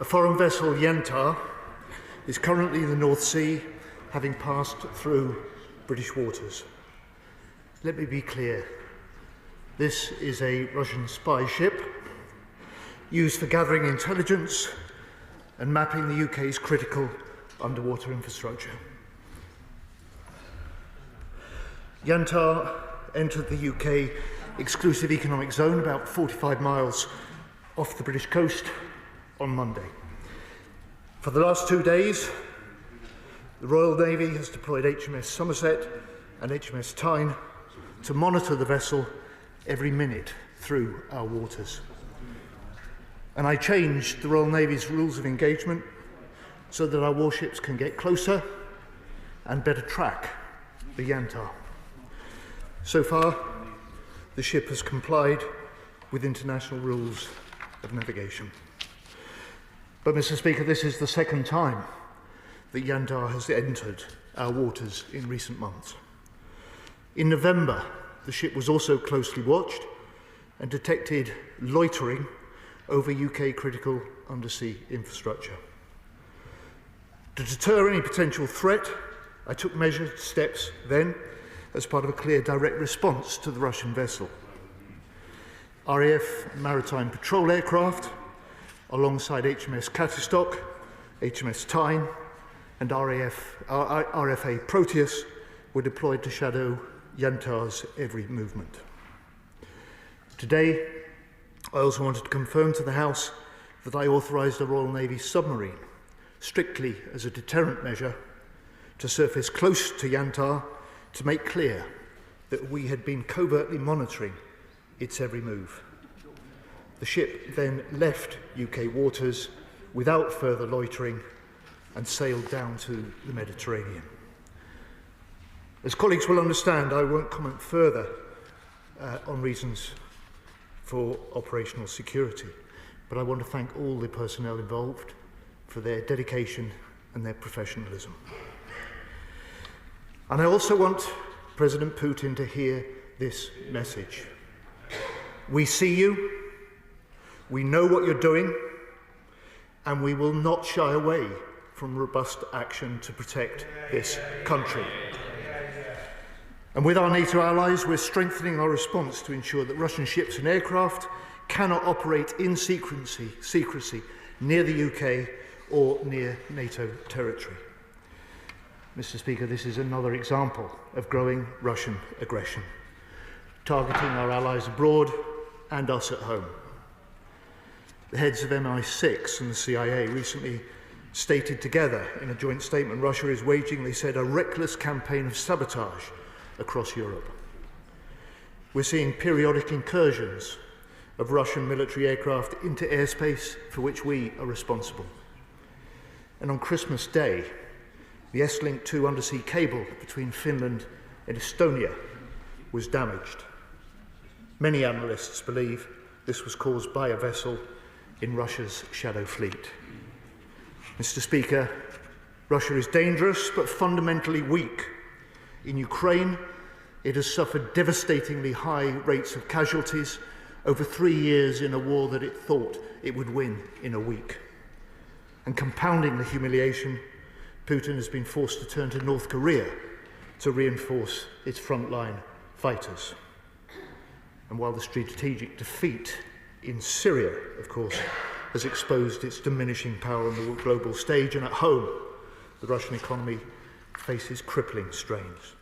A foreign vessel, Yantar, is currently in the North Sea, having passed through British waters. Let me be clear. This is a Russian spy ship used for gathering intelligence and mapping the UK's critical underwater infrastructure. Yantar entered the UK exclusive economic zone about 45 miles off the British coast on Monday. For the last 2 days, the Royal Navy has deployed HMS Somerset and HMS Tyne to monitor the vessel every minute through our waters. And I changed the Royal Navy's rules of engagement so that our warships can get closer and better track the Yantar. So far, the ship has complied with international rules of navigation. But, Mr. Speaker, this is the second time that Yantar has entered our waters in recent months. In November, the ship was also closely watched and detected loitering over UK critical undersea infrastructure. To deter any potential threat, I took measured steps then as part of a clear direct response to the Russian vessel. RAF maritime patrol aircraft, alongside HMS Catterstock, HMS Tyne and RFA Proteus, were deployed to shadow Yantar's every movement. Today, I also wanted to confirm to the House that I authorised a Royal Navy submarine, strictly as a deterrent measure, to surface close to Yantar to make clear that we had been covertly monitoring its every move. The ship then left UK waters without further loitering and sailed down to the Mediterranean. As colleagues will understand, I won't comment further on reasons for operational security, but I want to thank all the personnel involved for their dedication and their professionalism. And I also want President Putin to hear this message. We see you, we know what you're doing, and we will not shy away from robust action to protect this country. And with our NATO allies, we're strengthening our response to ensure that Russian ships and aircraft cannot operate in secrecy near the UK or near NATO territory. Mr. Speaker, this is another example of growing Russian aggression, targeting our allies abroad and us at home. The heads of MI6 and the CIA recently stated together in a joint statement Russia is waging, they said, a reckless campaign of sabotage across Europe. We're seeing periodic incursions of Russian military aircraft into airspace for which we are responsible. And on Christmas Day, the S-Link 2 undersea cable between Finland and Estonia was damaged. Many analysts believe this was caused by a vessel in Russia's shadow fleet. Mr. Speaker, Russia is dangerous but fundamentally weak. In Ukraine, it has suffered devastatingly high rates of casualties over 3 years in a war that it thought it would win in a week. And compounding the humiliation, Putin has been forced to turn to North Korea to reinforce its frontline fighters. And while the strategic defeat in Syria, of course, has exposed its diminishing power on the global stage, and at home, the Russian economy faces crippling strains.